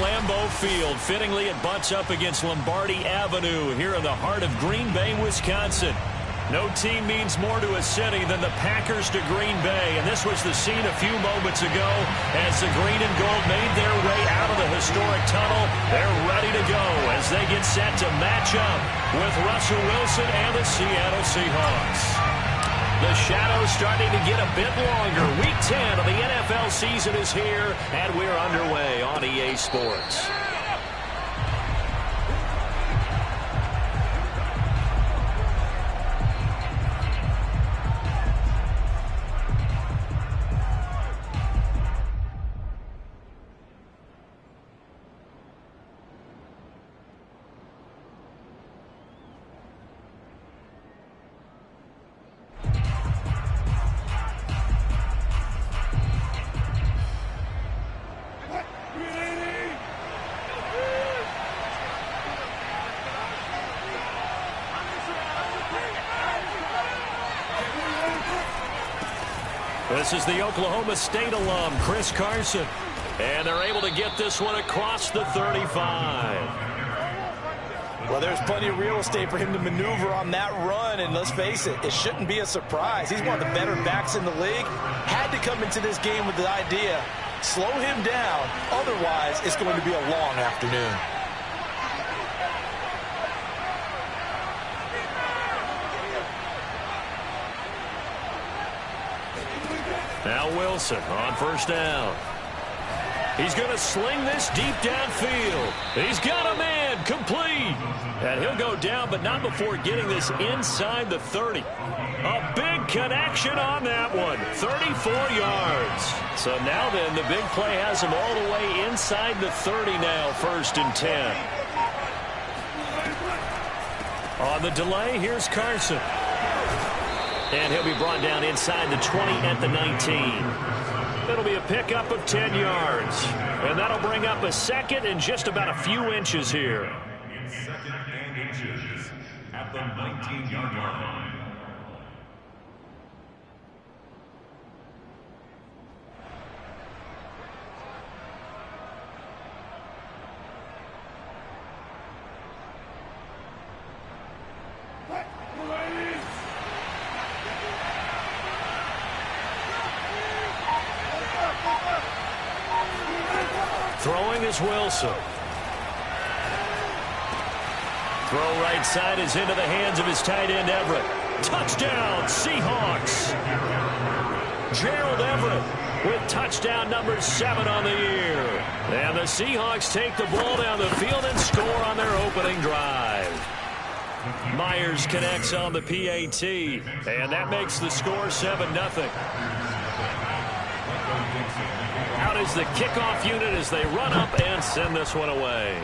Lambeau Field. Fittingly, it butts up against Lombardi Avenue here in the heart of Green Bay, Wisconsin. No team means more to a city than the Packers to Green Bay, and this was the scene a few moments ago as the green and gold made their way out of the historic tunnel. They're ready to go as they get set to match up with Russell Wilson and the Seattle Seahawks. The shadow's starting to get a bit longer. Week 10 of the NFL season is here, and we're underway on EA Sports. This is the Oklahoma State alum, Chris Carson. And they're able to get this one across the 35. Well, there's plenty of real estate for him to maneuver on that run. And let's face it, it shouldn't be a surprise. He's one of the better backs in the league. Had to come into this game with the idea, slow him down. Otherwise, it's going to be a long afternoon. Now Wilson on first down. He's going to sling this deep downfield. He's got a man complete. And he'll go down, but not before getting this inside the 30. A big connection on that one. 34 yards. So now then, the big play has him all the way inside the 30 now, 1st and 10. On the delay, here's Carson. And he'll be brought down inside the 20 at the 19. It'll be a pickup of 10 yards. And that'll bring up a second and just about a few inches here. Second and inches at the 19-yard line. Throwing is Wilson. Throw right side is into the hands of his tight end, Everett. Touchdown, Seahawks. Gerald Everett with touchdown number 7 on the year. And the Seahawks take the ball down the field and score on their opening drive. Myers connects on the PAT, and that makes the score 7-0. Out is the kickoff unit as they run up and send this one away.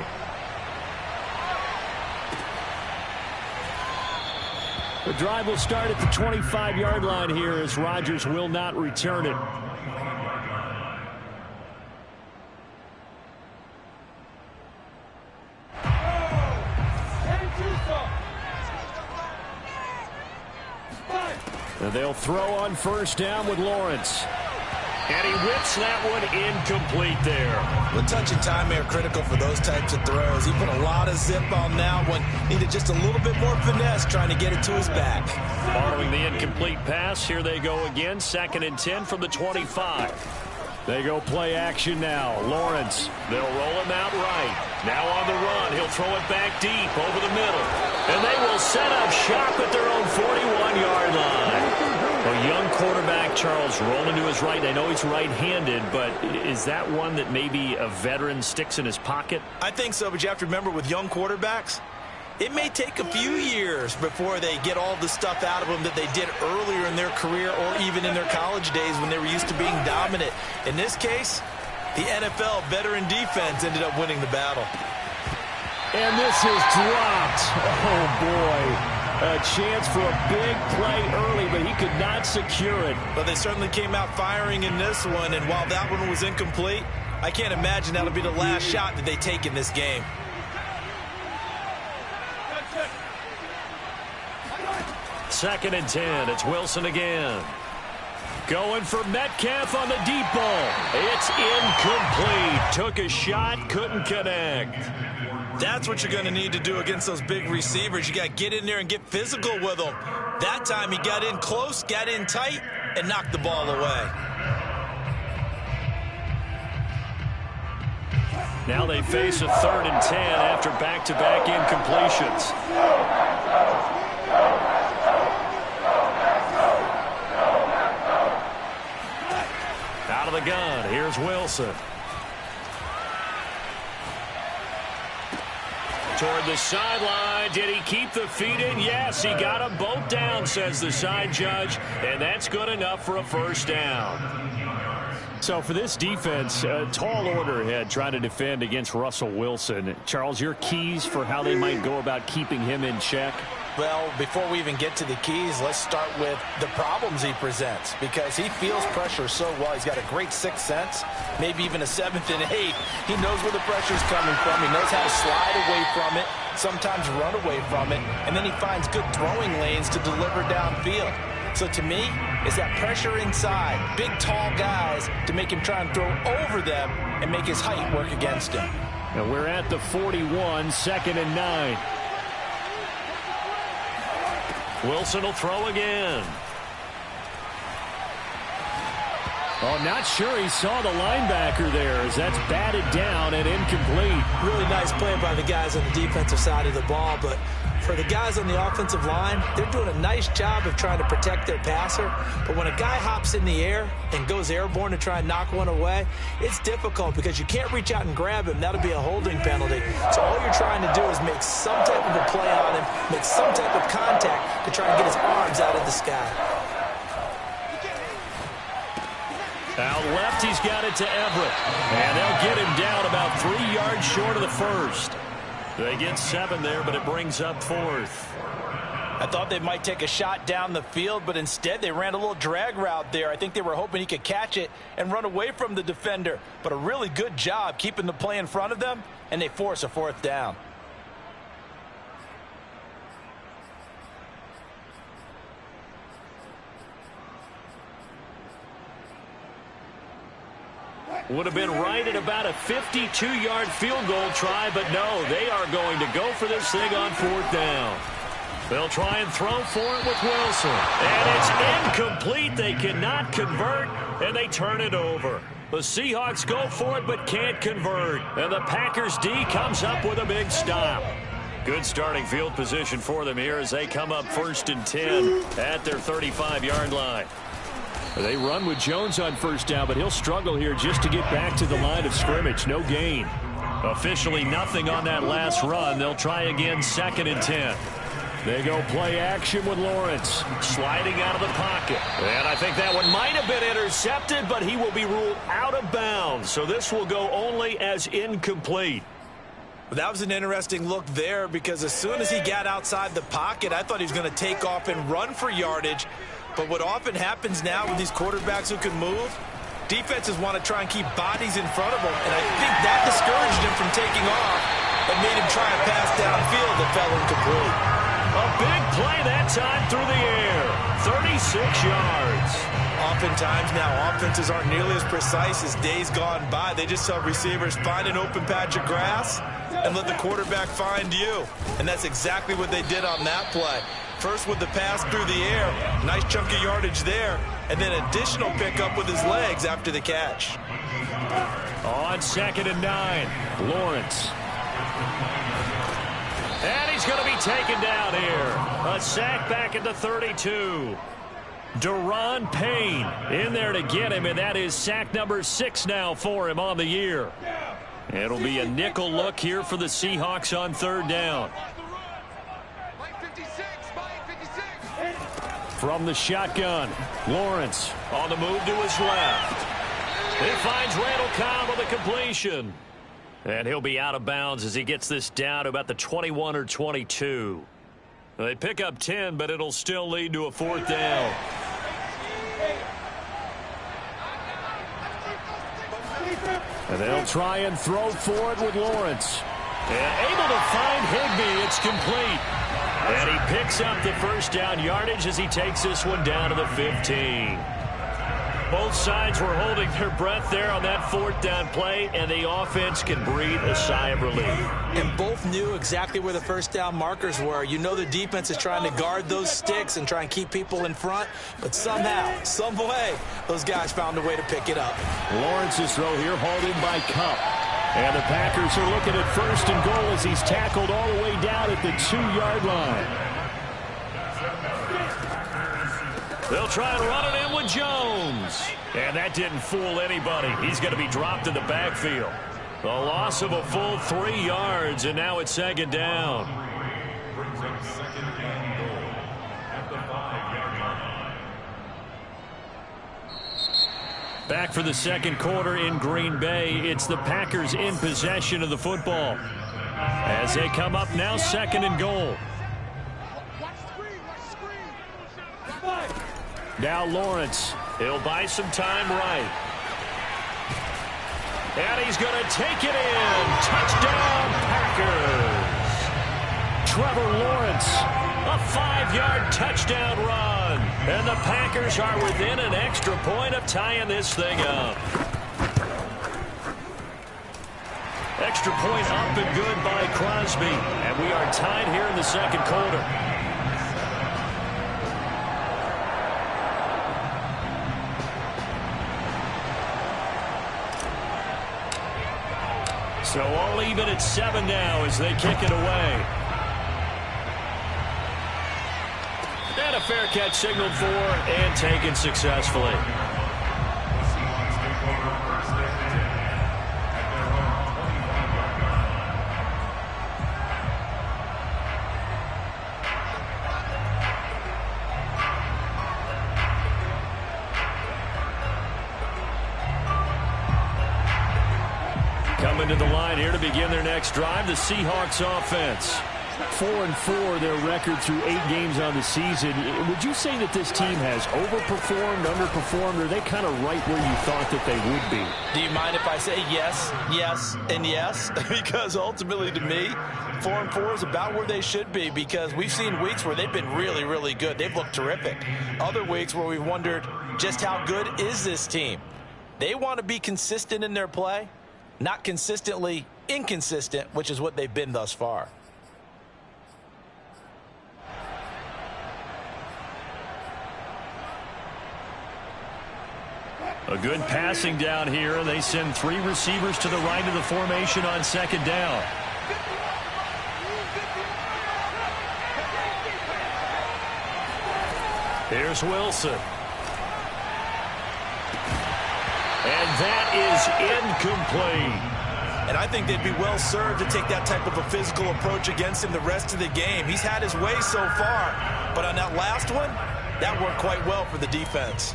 The drive will start at the 25-yard line here as Rodgers will not return it. And they'll throw on first down with Lawrence. And he whips that one incomplete there. The touch and time are critical for those types of throws. He put a lot of zip on that one. Needed just a little bit more finesse trying to get it to his back. Following the incomplete pass, here they go again. 2nd and 10 from the 25. They go play action now. Lawrence, they'll roll him out right. Now on the run, he'll throw it back deep over the middle. And they will set up shop at their own 41-yard line. A young quarterback, Charles, rolling to his right. I know he's right-handed, but is that one that maybe a veteran sticks in his pocket? I think so, but you have to remember with young quarterbacks, it may take a few years before they get all the stuff out of them that they did earlier in their career or even in their college days when they were used to being dominant. In this case, the NFL veteran defense ended up winning the battle. And this is dropped. Oh, boy. A chance for a big play early, but he could not secure it. But they certainly came out firing in this one, and while that one was incomplete, I can't imagine that'll be the last shot that they take in this game. Second and 10. It's Wilson again. Going for Metcalf on the deep ball. It's incomplete. Took a shot, couldn't connect. That's what you're going to need to do against those big receivers. You got to get in there and get physical with them. That time he got in close, got in tight, and knocked the ball away. Now they face a 3rd and 10 after back-to-back incompletions. Out of the gun, here's Wilson. Toward the sideline. Did he keep the feet in? Yes, he got them both down, says the side judge, and that's good enough for a first down. So for this defense, a tall order ahead trying to defend against Russell Wilson. Charles, your keys for how they might go about keeping him in check? Well, before we even get to the keys, let's start with the problems he presents, because he feels pressure so well. He's got a great sixth sense, maybe even a 7th and 8th. He knows where the pressure's coming from. He knows how to slide away from it, sometimes run away from it, and then he finds good throwing lanes to deliver downfield. So to me, it's that pressure inside, big, tall guys to make him try and throw over them and make his height work against him. And we're at the 41, 2nd and 9. Wilson will throw again. Oh, not sure he saw the linebacker there as that's batted down and incomplete. Really nice play by the guys on the defensive side of the ball, but for the guys on the offensive line, they're doing a nice job of trying to protect their passer. But when a guy hops in the air and goes airborne to try and knock one away, it's difficult because you can't reach out and grab him. That'll be a holding penalty. So all you're trying to do is make some type of a play on him, make some type of contact to try and get his arms out of the sky. Out left, he's got it to Everett. And they'll get him down about 3 yards short of the first. They get 7 there, but it brings up 4th. I thought they might take a shot down the field, but instead they ran a little drag route there. I think they were hoping he could catch it and run away from the defender. But a really good job keeping the play in front of them, and they force a 4th down. Would have been right at about a 52-yard field goal try, but no, they are going to go for this thing on 4th down. They'll try and throw for it with Wilson. And it's incomplete. They cannot convert, and they turn it over. The Seahawks go for it but can't convert. And the Packers D comes up with a big stop. Good starting field position for them here as they come up 1st and 10 at their 35-yard line. They run with Jones on 1st down, but he'll struggle here just to get back to the line of scrimmage. No gain. Officially nothing on that last run. They'll try again 2nd and 10. They go play action with Lawrence. Sliding out of the pocket. And I think that one might have been intercepted, but he will be ruled out of bounds. So this will go only as incomplete. That was an interesting look there because as soon as he got outside the pocket, I thought he was going to take off and run for yardage. But what often happens now with these quarterbacks who can move, defenses want to try and keep bodies in front of them. And I think that discouraged him from taking off and made him try and pass downfield that fell incomplete. A big play that time through the air. 36 yards. Oftentimes now offenses aren't nearly as precise as days gone by. They just tell receivers, find an open patch of grass and let the quarterback find you. And that's exactly what they did on that play. First with the pass through the air, nice chunk of yardage there, and then additional pickup with his legs after the catch. On 2nd and 9, Lawrence. And he's going to be taken down here. A sack back at the 32. Deron Payne in there to get him, and that is sack number 6 now for him on the year. It'll be a nickel look here for the Seahawks on 3rd down. From the shotgun, Lawrence on the move to his left. He finds Randall Cobb with a completion. And he'll be out of bounds as he gets this down to about the 21 or 22. They pick up 10, but it'll still lead to a 4th down. And they'll try and throw for it with Lawrence. And able to find Higbee. It's complete. And he picks up the 1st down yardage as he takes this one down to the 15. Both sides were holding their breath there on that fourth down play, and the offense can breathe a sigh of relief. And both knew exactly where the first down markers were. You know the defense is trying to guard those sticks and try and keep people in front, but somehow, some way, those guys found a way to pick it up. Lawrence's throw here hauled in by Cup. And the Packers are looking at first and goal as he's tackled all the way down at the 2-yard line. They'll try and run it in with Jones. And that didn't fool anybody. He's going to be dropped in the backfield. The loss of a full 3 yards, and now it's second down. Brings up second and goal at the 5-yard line. Back for the second quarter in Green Bay. It's the Packers in possession of the football. As they come up now, second and goal. Now Lawrence. He'll buy some time right. And he's going to take it in. Touchdown, Packers. Trevor Lawrence. A 5-yard touchdown run. And the Packers are within an extra point of tying this thing up. Extra point up and good by Crosby. And we are tied here in the second quarter. So all even at 7 now as they kick it away. And a fair catch signaled for and taken successfully. Coming to the line here to begin their next drive, the Seahawks offense. 4-4 their record through 8 games on the season. Would you say that this team has overperformed, underperformed, or are they kind of right where you thought that they would be? Do you mind if I say yes, yes, and yes? Because ultimately to me, 4-4 is about where they should be, because we've seen weeks where they've been really, really good. They've looked terrific. Other weeks where we've wondered just how good is this team. They want to be consistent in their play, not consistently inconsistent, which is what they've been thus far. A good passing down here, and they send 3 receivers to the right of the formation on second down. Here's Wilson. And that is incomplete. And I think they'd be well served to take that type of a physical approach against him the rest of the game. He's had his way so far, but on that last one, that worked quite well for the defense.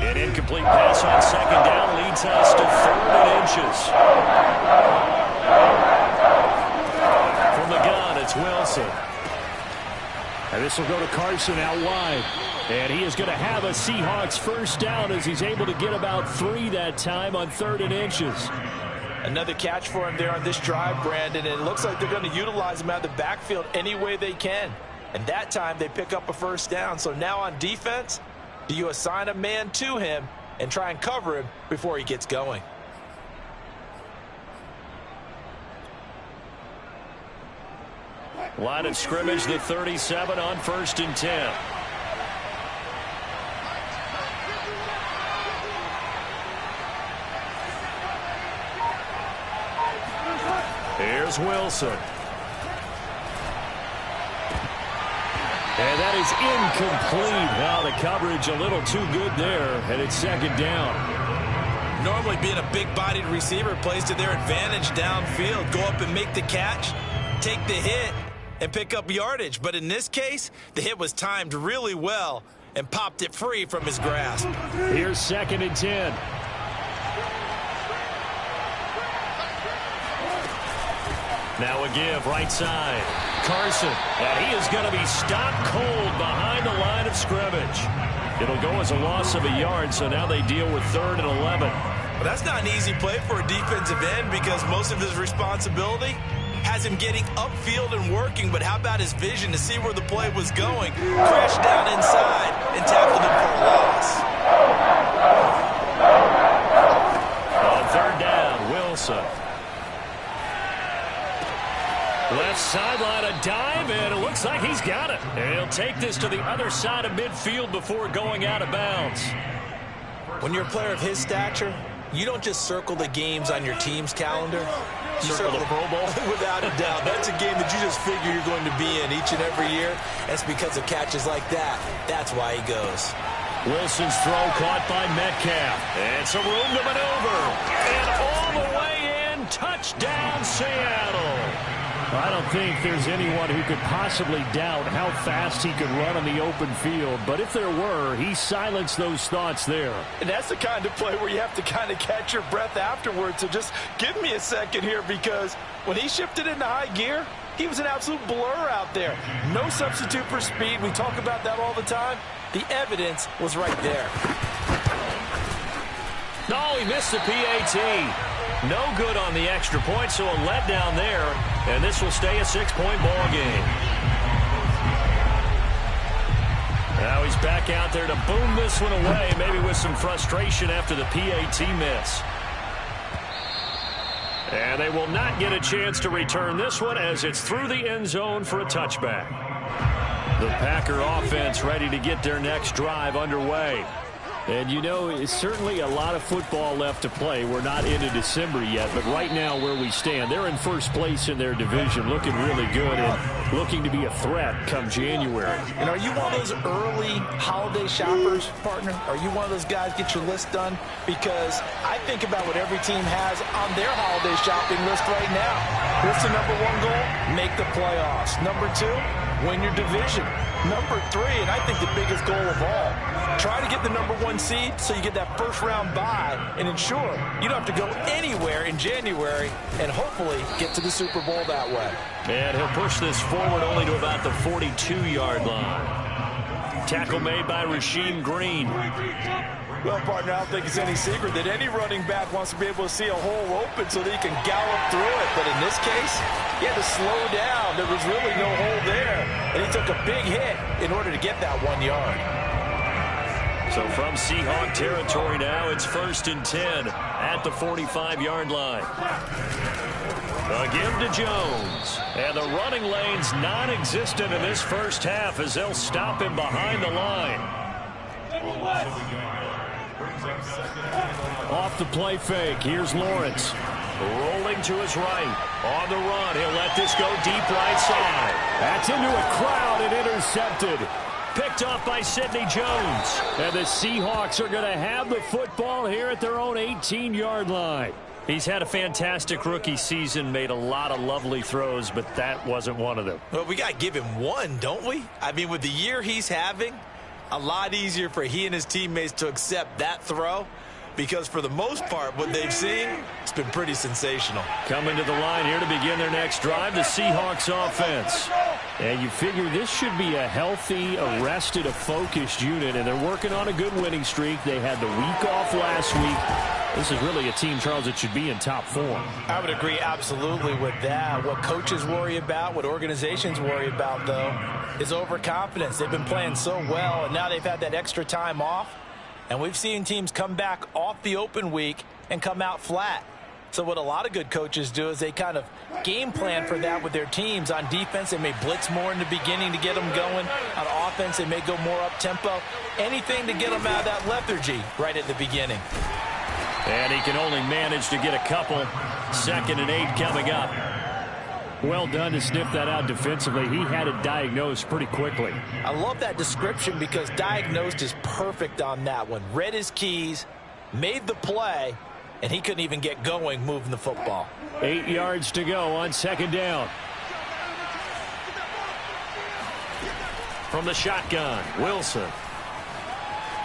An incomplete pass on second down leads us to 3rd and inches. From the gun, it's Wilson. And this will go to Carson out wide. And he is going to have a Seahawks first down as he's able to get about 3 that time on 3rd and inches. Another catch for him there on this drive, Brandon. And it looks like they're going to utilize him out of the backfield any way they can. And that time they pick up a first down. So now on defense, do you assign a man to him and try and cover him before he gets going? Line of scrimmage, the 37 on 1st and 10. Here's Wilson. And that is incomplete. Now the coverage a little too good there, and it's second down. Normally being a big-bodied receiver plays to their advantage downfield. Go up and make the catch, take the hit, and pick up yardage. But in this case, the hit was timed really well and popped it free from his grasp. Here's 2nd and 10. Now a give, right side. Carson, and he is going to be stopped cold behind the line of scrimmage. It'll go as a loss of a yard, so now they deal with 3rd and 11. Well, that's not an easy play for a defensive end because most of his responsibility has him getting upfield and working, but how about his vision to see where the play was going? Crashed down inside and tackled him for a loss. On third down, Wilson. Left sideline, a dive, and it looks like he's got it. And he'll take this to the other side of midfield before going out of bounds. When you're a player of his stature, you don't just circle the games on your team's calendar. You Circle the Pro Bowl? Without a doubt. That's a game that you just figure you're going to be in each and every year. It's because of catches like that. That's why he goes. Wilson's throw caught by Metcalf. And some room to maneuver. And all the way in, touchdown Seattle. I don't think there's anyone who could possibly doubt how fast he could run on the open field. But if there were, he silenced those thoughts there. And that's the kind of play where you have to kind of catch your breath afterwards. So just give me a second here, because when he shifted into high gear, he was an absolute blur out there. No substitute for speed. We talk about that all the time. The evidence was right there. No, he missed the PAT. No good on the extra point, so a letdown there. And this will stay a 6-point ball game. Now he's back out there to boom this one away, maybe with some frustration after the PAT miss. And they will not get a chance to return this one as it's through the end zone for a touchback. The Packer offense ready to get their next drive underway. And, you know, it's certainly a lot of football left to play. We're not into December yet, but right now where we stand, they're in first place in their division, looking really good and looking to be a threat come January. And are you one of those early holiday shoppers, partner? Are you one of those guys get your list done? Because I think about what every team has on their holiday shopping list right now. What's the number one goal? Make the playoffs. Number two, win your division. Number three, and I think the biggest goal of all, try to get the number one seed so you get that first round bye and ensure you don't have to go anywhere in January and hopefully get to the Super Bowl that way. And he'll push this forward only to about the 42-yard line. Tackle made by Rasheem Green. Well, partner, I don't think it's any secret that any running back wants to be able to see a hole open so that he can gallop through it. But in this case, he had to slow down. There was really no hole there, and he took a big hit in order to get that 1 yard. So from Seahawk territory now, it's 1st and 10 at the 45-yard line. A give to Jones. And the running lane's non-existent in this first half as they'll stop him behind the line. Off the play fake, here's Lawrence. Rolling to his right. On the run, he'll let this go deep right side. That's into a crowd and intercepted. Picked off by Sidney Jones. And the Seahawks are going to have the football here at their own 18-yard line. He's had a fantastic rookie season, made a lot of lovely throws, but that wasn't one of them. Well, we got to give him one, don't we? I mean, with the year he's having, a lot easier for he and his teammates to accept that throw, because for the most part, what they've seen, it's been pretty sensational. Coming to the line here to begin their next drive, the Seahawks offense. And you figure this should be a healthy, arrested, a focused unit, and they're working on a good winning streak. They had the week off last week. This is really a team, Charles, that should be in top form. I would agree absolutely with that. What coaches worry about, what organizations worry about, though, is overconfidence. They've been playing so well, and now they've had that extra time off. And we've seen teams come back off the open week and come out flat. So what a lot of good coaches do is they kind of game plan for that with their teams. On defense, they may blitz more in the beginning to get them going. On offense, they may go more up-tempo. Anything to get them out of that lethargy right at the beginning. And he can only manage to get a couple. 2nd and 8 coming up. Well done to sniff that out defensively. He had it diagnosed pretty quickly. I love that description because diagnosed is perfect on that one. Read his keys, made the play, and he couldn't even get going moving the football. 8 yards to go on 2nd down. From the shotgun, Wilson.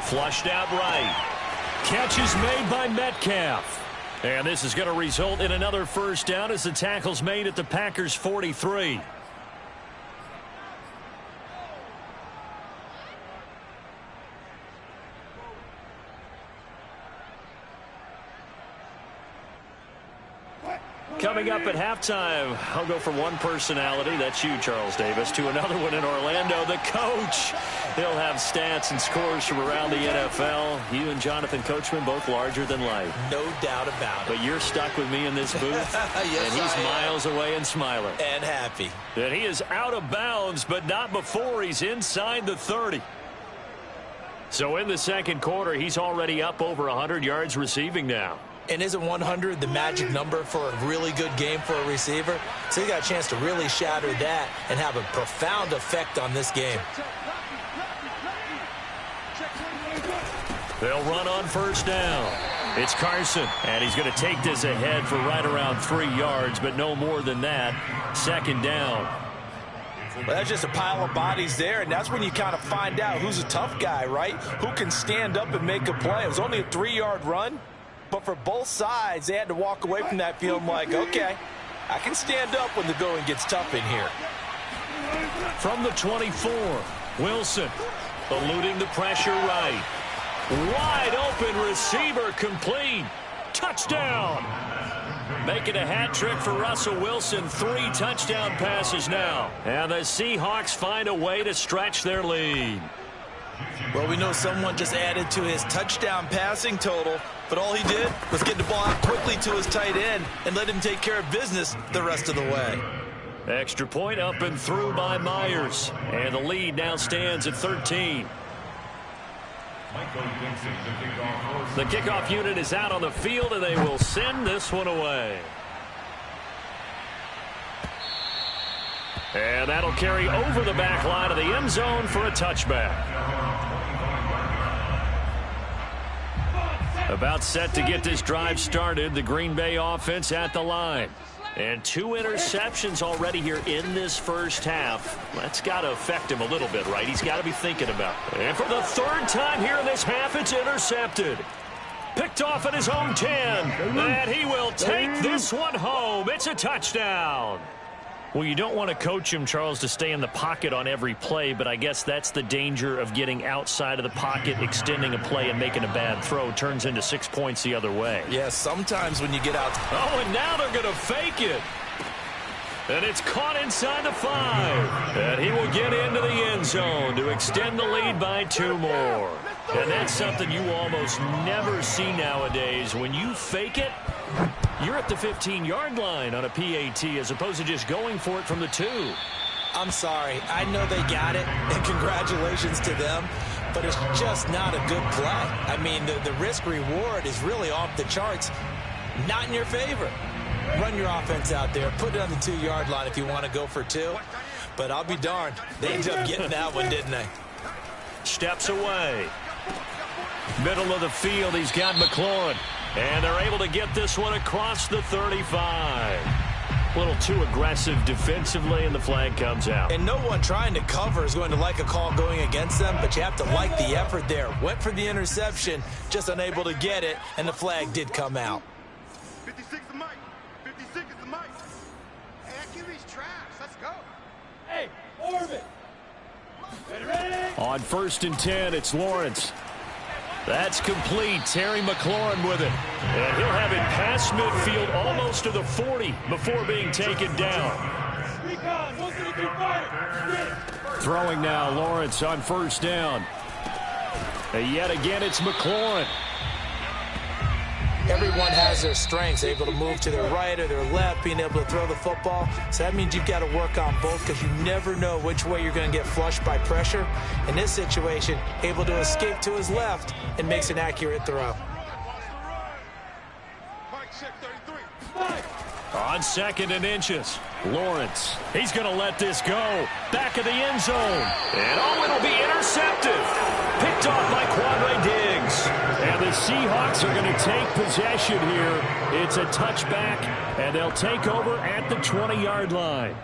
Flushed out right. Catch is made by Metcalf. And this is going to result in another first down as the tackle's made at the Packers' 43. Coming up at halftime, I'll go from one personality, that's you, Charles Davis, to another one in Orlando, the coach. He'll have stats and scores from around the NFL. You and Jonathan Coachman, both larger than life. No doubt about it. But you're stuck with me in this booth, yes, and he's miles away and smiling. And happy. And he is out of bounds, but not before he's inside the 30. So in the second quarter, he's already up over 100 yards receiving now. And isn't 100 the magic number for a really good game for a receiver? So he got a chance to really shatter that and have a profound effect on this game. They'll run on first down. It's Carson, and he's going to take this ahead for right around 3 yards, but no more than that. Second down. Well, that's just a pile of bodies there, and that's when you kind of find out who's a tough guy, right? Who can stand up and make a play. It was only a 3-yard run. But for both sides, they had to walk away from that feeling like, okay, I can stand up when the going gets tough in here. From the 24, Wilson eluding the pressure right. Wide open receiver complete. Touchdown. Making a hat trick for Russell Wilson. 3 touchdown passes now. And the Seahawks find a way to stretch their lead. Well, we know someone just added to his touchdown passing total, but all he did was get the ball out quickly to his tight end and let him take care of business the rest of the way. Extra point up and through by Myers. And the lead now stands at 13. The kickoff unit is out on the field, and they will send this one away. And that'll carry over the back line of the end zone for a touchback. About set to get this drive started, the Green Bay offense at the line. And 2 interceptions already here in this first half. That's got to affect him a little bit, right? He's got to be thinking about it. And for the 3rd time here in this half, it's intercepted. Picked off at his own 10. And he will take this one home. It's a touchdown. Well, you don't want to coach him, Charles, to stay in the pocket on every play, but I guess that's the danger of getting outside of the pocket, extending a play, and making a bad throw. Turns into 6 points the other way. Yeah, sometimes when you get out. Oh, and now they're going to fake it. And it's caught inside the 5. And he will get into the end zone to extend the lead by 2 more. And that's something you almost never see nowadays. When you fake it, you're at the 15-yard line on a PAT as opposed to just going for it from the 2. I'm sorry. I know they got it, and congratulations to them, but it's just not a good play. I mean, the risk-reward is really off the charts, not in your favor. Run your offense out there. Put it on the 2-yard line if you want to go for 2. But I'll be darned. They ended up getting that one, didn't they? Steps away. Middle of the field, he's got McLaurin. And they're able to get this one across the 35. A little too aggressive defensively, and the flag comes out. And no one trying to cover is going to like a call going against them, but you have to like the effort there. Went for the interception, just unable to get it, and the flag did come out. 56 is the mic. 56 is the mic. Hey, QB's trash. Let's go. Hey, orbit. Ready? On 1st and 10, it's Lawrence. That's complete. Terry McLaurin with it. And he'll have it past midfield almost to the 40 before being taken down. Throwing now, Lawrence on 1st down. And yet again, it's McLaurin. Everyone has their strengths, able to move to their right or their left, being able to throw the football. So that means you've got to work on both because you never know which way you're going to get flushed by pressure. In this situation, able to escape to his left and makes an accurate throw. On 2nd and inches, Lawrence. He's going to let this go. Back of the end zone. And oh, it'll be intercepted. Picked off by Quandre Diggs. And the Seahawks are going to take possession here. It's a touchback, and they'll take over at the 20-yard line.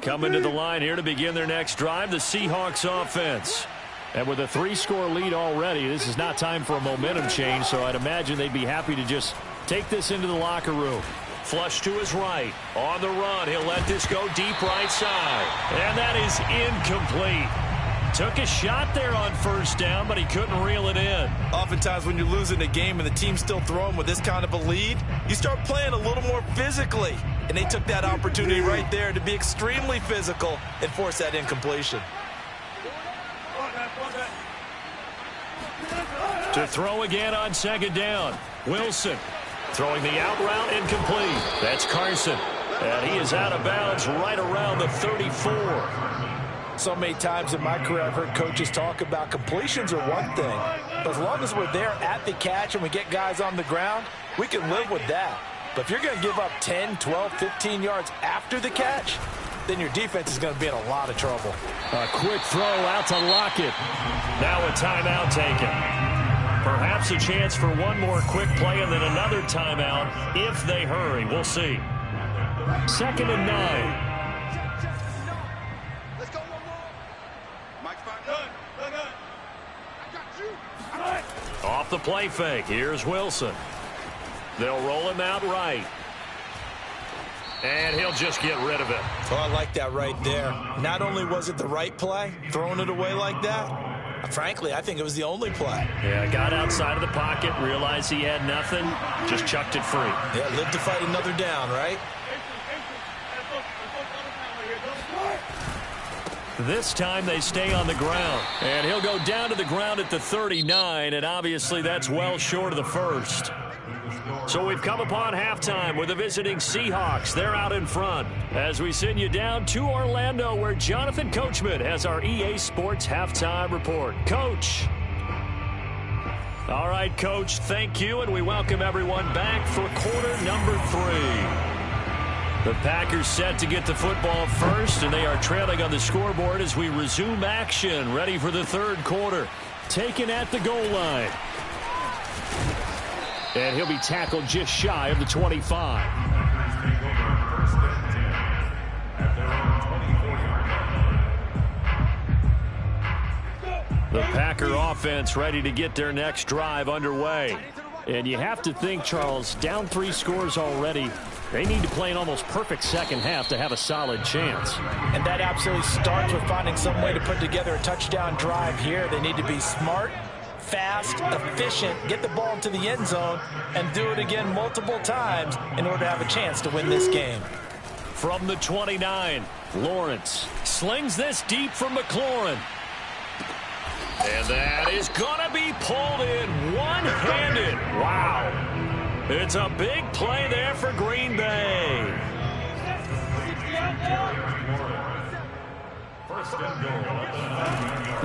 Coming to the line here to begin their next drive, the Seahawks offense. And with a 3-score lead already, this is not time for a momentum change, so I'd imagine they'd be happy to just take this into the locker room. Flush to his right. On the run, he'll let this go deep right side. And that is incomplete. Took a shot there on first down, but he couldn't reel it in. Oftentimes when you're losing a game and the team's still throwing with this kind of a lead, you start playing a little more physically. And they took that opportunity right there to be extremely physical and force that incompletion. To throw again on second down. Wilson throwing the out route incomplete. That's Carson. And he is out of bounds right around the 34. So many times in my career I've heard coaches talk about completions are one thing. But as long as we're there at the catch and we get guys on the ground, we can live with that. But if you're going to give up 10, 12, 15 yards after the catch, then your defense is going to be in a lot of trouble. A quick throw out to Lockett. Now a timeout taken. Perhaps a chance for one more quick play and then another timeout if they hurry. We'll see. 2nd and 9. Let's go one more. Mike's fine. Good. I got you. Off the play fake. Here's Wilson. They'll roll him out right. And he'll just get rid of it. Oh, I like that right there. Not only was it the right play, throwing it away like that, frankly, I think it was the only play. Yeah, got outside of the pocket, realized he had nothing, just chucked it free. Yeah, live to fight another down, right? This time they stay on the ground. And he'll go down to the ground at the 39, and obviously that's well short of the first. So we've come upon halftime with the visiting Seahawks. They're out in front as we send you down to Orlando where Jonathan Coachman has our EA Sports Halftime Report. Coach. All right, Coach, thank you, and we welcome everyone back for quarter number 3. The Packers set to get the football first, and they are trailing on the scoreboard as we resume action, ready for the third quarter. Taken at the goal line. And he'll be tackled just shy of the 25. The Packer offense ready to get their next drive underway. And you have to think, Charles, down 3 scores already. They need to play an almost perfect second half to have a solid chance. And that absolutely starts with finding some way to put together a touchdown drive here. They need to be smart, fast, efficient, get the ball into the end zone, and do it again multiple times in order to have a chance to win this game. From the 29, Lawrence slings this deep from McLaurin. And that is going to be pulled in one-handed. Wow. It's a big play there for Green Bay.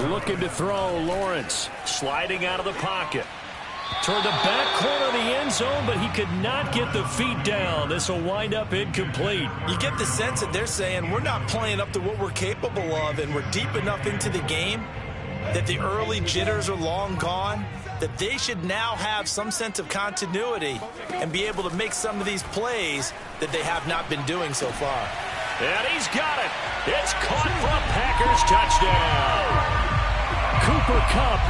Looking to throw, Lawrence sliding out of the pocket. Toward the back corner of the end zone, but he could not get the feet down. This will wind up incomplete. You get the sense that they're saying we're not playing up to what we're capable of, and we're deep enough into the game that the early jitters are long gone, that they should now have some sense of continuity and be able to make some of these plays that they have not been doing so far. And he's got it. It's caught for a Packers touchdown. Cooper Kupp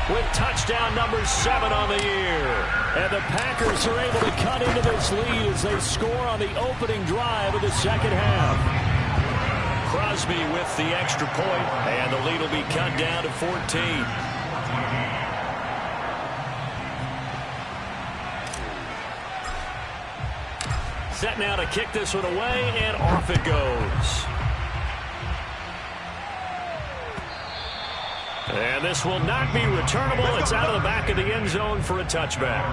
with touchdown number 7 on the year. And the Packers are able to cut into this lead as they score on the opening drive of the second half. Crosby with the extra point, and the lead will be cut down to 14. Set now to kick this one away, and off it goes. And this will not be returnable. It's out of the back of the end zone for a touchback.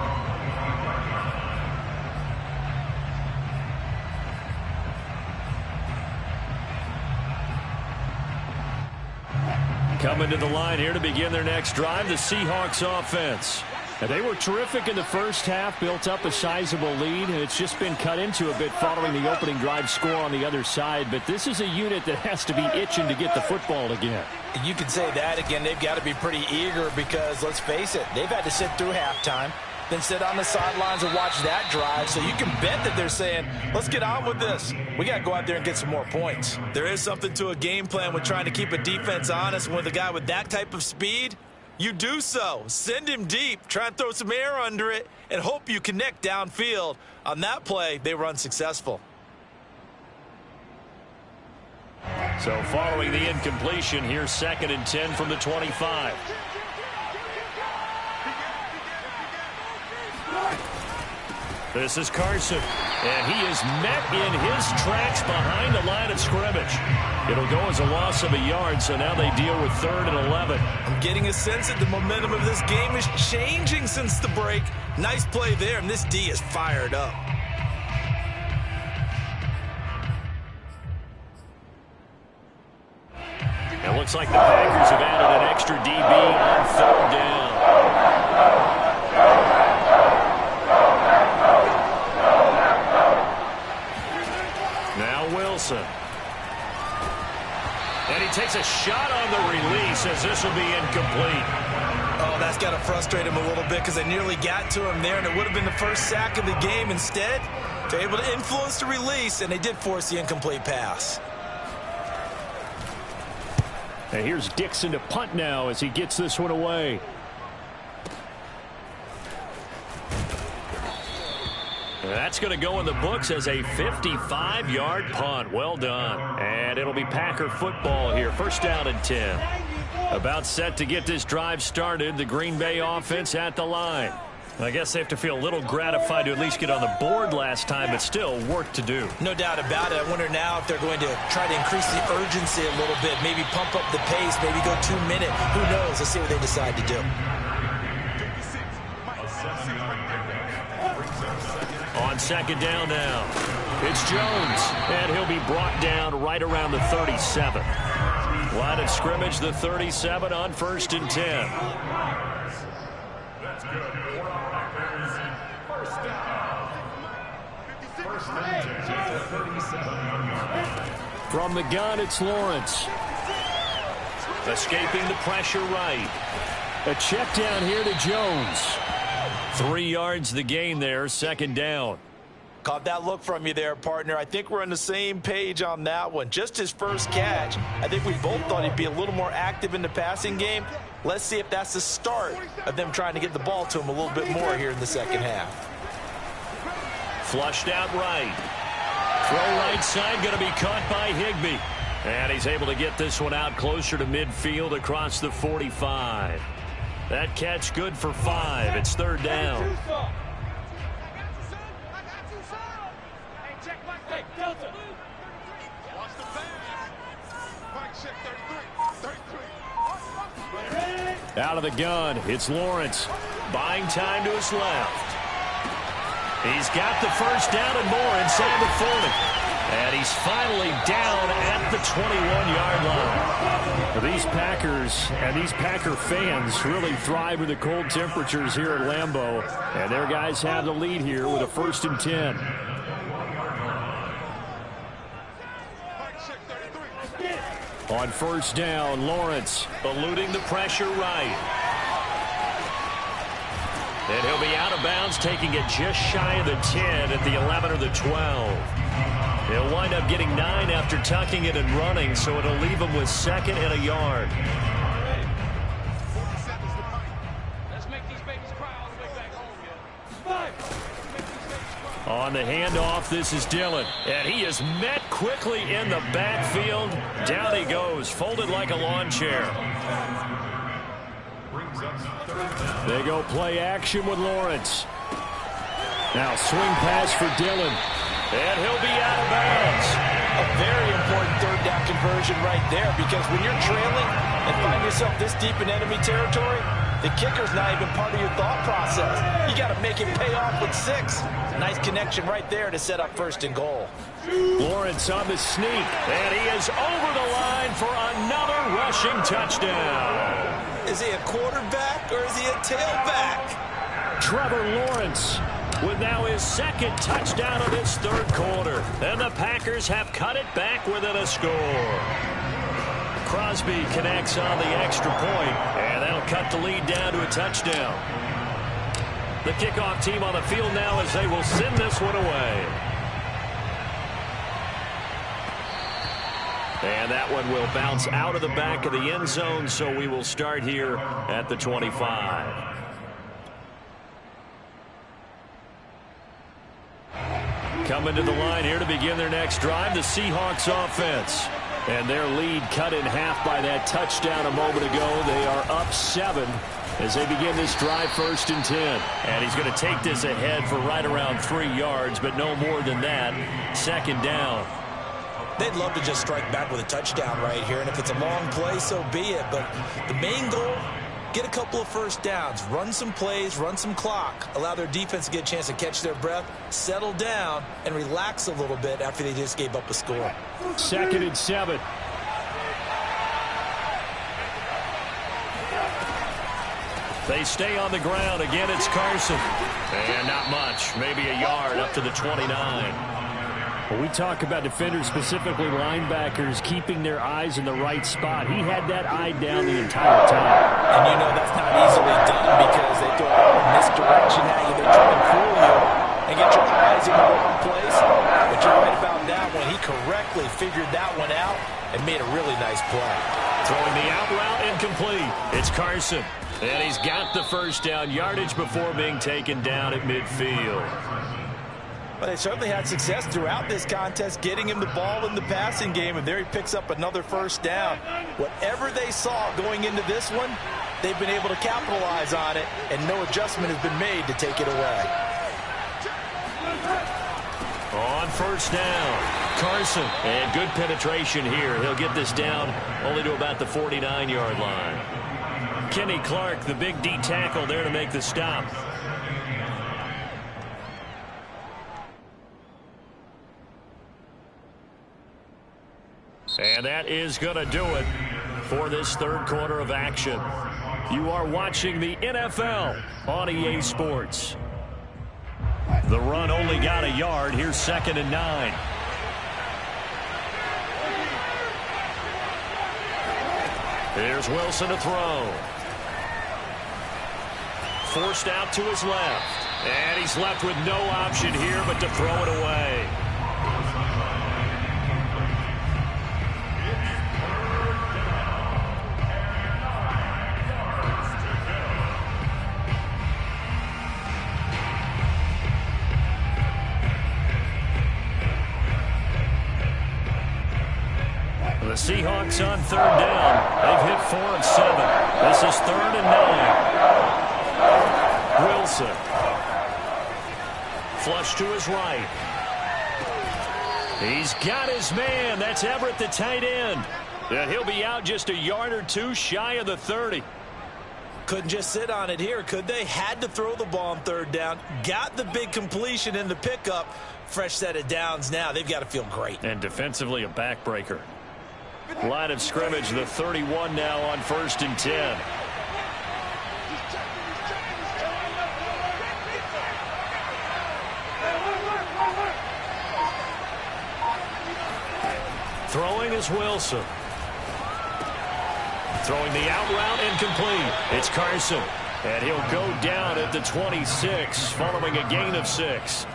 Coming to the line here to begin their next drive, the Seahawks offense. And they were terrific in the first half, built up a sizable lead, and it's just been cut into a bit following the opening drive score on the other side. But this is a unit that has to be itching to get the football again. You can say that again. They've got to be pretty eager because, let's face it, they've had to sit through halftime, then sit on the sidelines and watch that drive. So you can bet that they're saying, let's get on with this. We got to go out there and get some more points. There is something to a game plan with trying to keep a defense honest. With a guy with that type of speed, You do so. Send him deep. Try and throw some air under it and hope you connect downfield. On that play, they were unsuccessful. So following the incompletion, here's 2nd and 10 from the 25. This is Carson, and he is met in his tracks behind the line of scrimmage. It'll go as a loss of a yard, so now they deal with 3rd and 11. I'm getting a sense that the momentum of this game is changing since the break. Nice play there, and this D is fired up. It looks like the Packers have added an extra DB on 3rd down. Now Wilson. And he takes a shot on the release as this will be incomplete. Oh, that's got to frustrate him a little bit because they nearly got to him there, and it would have been the first sack of the game. Instead, they're able to influence the release, and they did force the incomplete pass. And here's Dixon to punt now as he gets this one away. That's going to go in the books as a 55-yard punt. Well done. And it'll be Packer football here. 1st down and 10. About set to get this drive started. The Green Bay offense at the line. I guess they have to feel a little gratified to at least get on the board last time, but still work to do. No doubt about it. I wonder now if they're going to try to increase the urgency a little bit, maybe pump up the pace, maybe go 2-minute. Who knows? Let's see what they decide to do. On 2nd down now, it's Jones, and he'll be brought down right around the 37. Line of scrimmage, the 37 on 1st and 10. That's good. First down. First and 37. From the gun, it's Lawrence. Escaping the pressure right. A check down here to Jones. 3 yards the gain there, 2nd down. Caught that look from you there, partner. I think we're on the same page on that one. Just his first catch. I think we both thought he'd be a little more active in the passing game. Let's see if that's the start of them trying to get the ball to him a little bit more here in the 2nd half. Flushed out right. Throw right side, going to be caught by Higbee. And he's able to get this one out closer to midfield across the 45. That catch good for 5. It's 3rd down. Out of the gun, it's Lawrence. Buying time to his left. He's got the 1st down and more inside the 40. And he's finally down at the 21-yard line. These Packers and these Packer fans really thrive with the cold temperatures here at Lambeau. And their guys have the lead here with a 1st and 10. On 1st down, Lawrence eluding the pressure right. And he'll be out of bounds, taking it just shy of the 10 at the 11 or the 12. He'll wind up getting 9 after tucking it and running, so it'll leave him with 2nd and a yard. On the handoff, this is Dillon. And he is met quickly in the backfield. Down he goes, folded like a lawn chair. They go play action with Lawrence. Now swing pass for Dillon. And he'll be out of bounds. A very important 3rd down conversion right there, because when you're trailing and find yourself this deep in enemy territory, the kicker's not even part of your thought process. You got to make it pay off with 6. Nice connection right there to set up 1st and goal. Lawrence on the sneak, and he is over the line for another rushing touchdown. Is he a quarterback or is he a tailback? Trevor Lawrence with now his 2nd touchdown of this 3rd quarter. And the Packers have cut it back within a score. Crosby connects on the extra point, and that'll cut the lead down to a touchdown. The kickoff team on the field now as they will send this one away. And that one will bounce out of the back of the end zone, so we will start here at the 25. Coming to the line here to begin their next drive, the Seahawks offense. And their lead cut in half by that touchdown a moment ago. They are up 7 as they begin this drive, 1st and 10. And he's going to take this ahead for right around 3 yards, but no more than that. 2nd down. They'd love to just strike back with a touchdown right here, and if it's a long play, so be it. But the main goal, get a couple of 1st downs, run some plays, run some clock, allow their defense to get a chance to catch their breath, settle down, and relax a little bit after they just gave up a score. 2nd and 7. They stay on the ground. Again, it's Carson. And not much, maybe a yard up to the 29. Well, we talk about defenders, specifically linebackers, keeping their eyes in the right spot. He had that eye down the entire time. And you know that's not easily done because they throw all misdirection at you. They try to fool you and get your eyes in the wrong place. But you're right about that one. He correctly figured that one out and made a really nice play. Throwing the out route incomplete. It's Carson. And he's got the 1st down yardage before being taken down at midfield. Well, they certainly had success throughout this contest getting him the ball in the passing game, and there he picks up another 1st down. Whatever they saw going into this one, they've been able to capitalize on it, and no adjustment has been made to take it away. On 1st down, Carson. And good penetration here. He'll get this down only to about the 49-yard line. Kenny Clark, the big D tackle there to make the stop. And that is going to do it for this 3rd quarter of action. You are watching the NFL on EA Sports. The run only got a yard. Here's 2nd and 9. Here's Wilson to throw. Forced out to his left. And he's left with no option here but to throw it away. The Seahawks on 3rd down. They've hit 4 of 7. This is 3rd and 9. Wilson. Flush to his right. He's got his man. That's Everett, the tight end. And he'll be out just a yard or 2 shy of the 30. Couldn't just sit on it here, could they? Had to throw the ball on 3rd down. Got the big completion in the pickup. Fresh set of downs now. They've got to feel great. And defensively, a backbreaker. Line of scrimmage, the 31 now on 1st and 10. Throwing is Wilson. Throwing the out route incomplete. It's Carson. And he'll go down at the 26 following a gain of 6.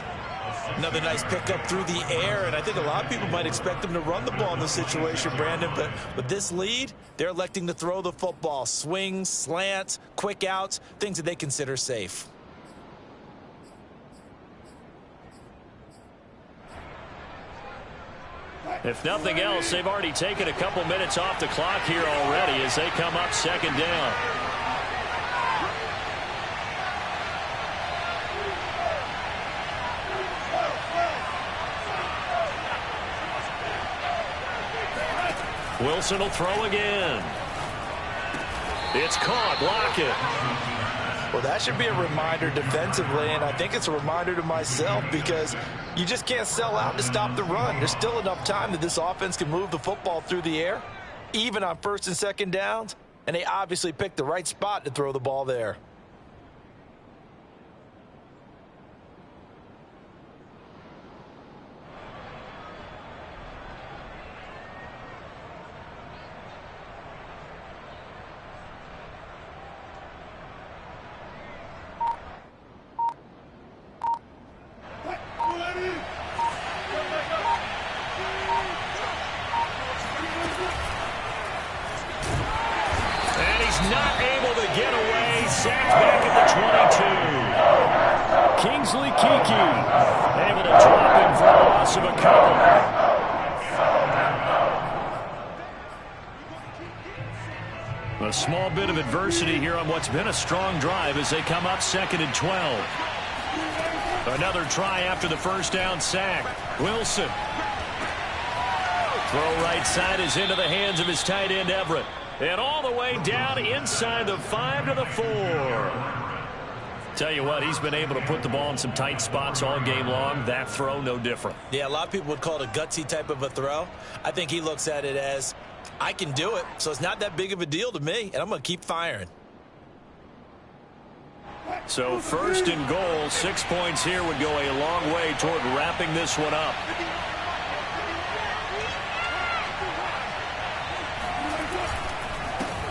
Another nice pickup through the air, and I think a lot of people might expect them to run the ball in this situation, Brandon, but with this lead, they're electing to throw the football. Swings, slants, quick outs, things that they consider safe. If nothing else, they've already taken a couple minutes off the clock here already as they come up 2nd down. Wilson will throw again. It's caught. Block it. Well, that should be a reminder defensively, and I think it's a reminder to myself because you just can't sell out to stop the run. There's still enough time that this offense can move the football through the air, even on 1st and 2nd downs, and they obviously picked the right spot to throw the ball there. He's not able to get away. Sacked back at the 22. Kingsley Keke able to drop him for a loss of a couple. A small bit of adversity here on what's been a strong drive as they come up 2nd and 12. Another try after the first down sack. Wilson. Throw right side is into the hands of his tight end Everett. And all the way down inside the 5 to the 4. Tell you what, he's been able to put the ball in some tight spots all game long. That throw, no different. Yeah, a lot of people would call it a gutsy type of a throw. I think he looks at it as, I can do it, so it's not that big of a deal to me, and I'm going to keep firing. So 1st and goal, 6 points here would go a long way toward wrapping this one up.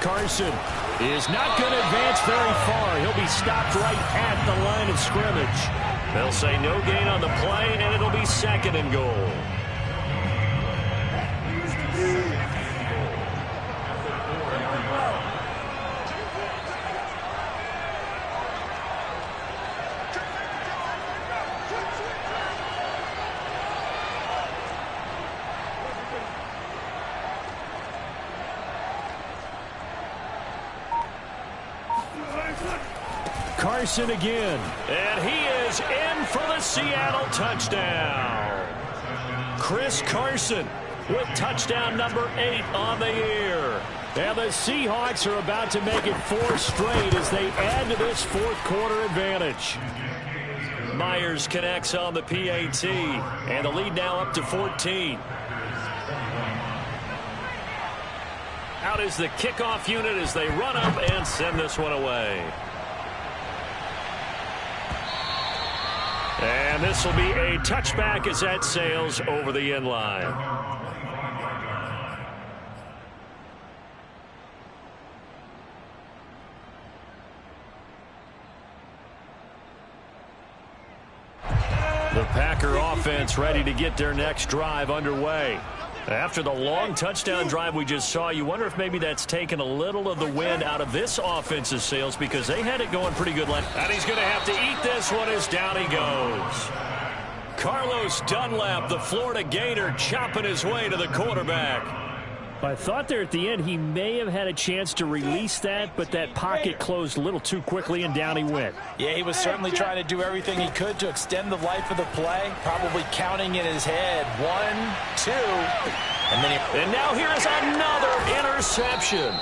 Carson is not going to advance very far. He'll be stopped right at the line of scrimmage. They'll say no gain on the play, and it'll be 2nd and goal. Carson again, and he is in for the Seattle touchdown. Chris Carson with touchdown number 8 on the year. And the Seahawks are about to make it 4 straight as they add to this 4th quarter advantage. Myers connects on the PAT, and the lead now up to 14. Out is the kickoff unit as they run up and send this one away. And this will be a touchback as that sails over the end line. The Packer offense ready to get their next drive underway. After the long touchdown drive we just saw, you wonder if maybe that's taken a little of the wind out of this offense's sails because they had it going pretty good. And he's going to have to eat this one as down he goes. Carlos Dunlap, the Florida Gator, chopping his way to the quarterback. I thought there at the end he may have had a chance to release that, but that pocket closed a little too quickly, and down he went. Yeah, he was certainly trying to do everything he could to extend the life of the play, probably counting in his head. 1, 2, and now here's another interception.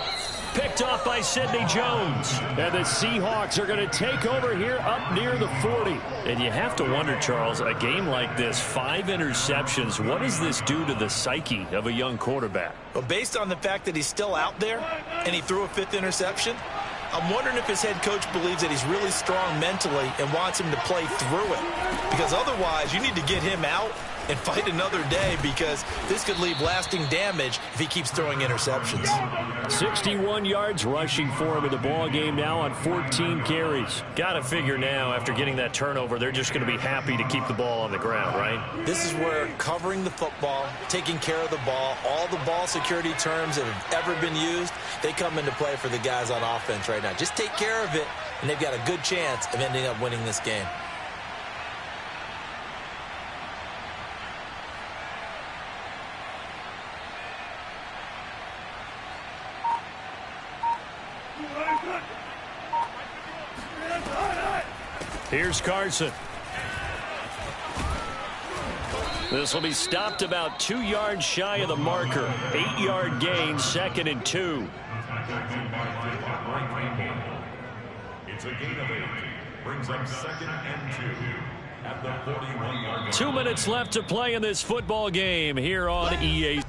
Picked off by Sidney Jones. And the Seahawks are going to take over here up near the 40. And you have to wonder, Charles, a game like this, 5 interceptions, what does this do to the psyche of a young quarterback? Well, based on the fact that he's still out there and he threw a 5th interception, I'm wondering if his head coach believes that he's really strong mentally and wants him to play through it. Because otherwise, you need to get him out and fight another day because this could leave lasting damage if he keeps throwing interceptions. 61 yards rushing for him in the ball game now on 14 carries. Got to figure now after getting that turnover, they're just going to be happy to keep the ball on the ground, right? This is where covering the football, taking care of the ball, all the ball security terms that have ever been used, they come into play for the guys on offense right now. Just take care of it, and they've got a good chance of ending up winning this game. Here's Carson. This will be stopped about 2 yards shy of the marker. 8-yard gain, 2nd and 2. It's a gain of 8. Brings up 2nd and 2 at the 41-yard line. 2 minutes left to play in this football game here on EA.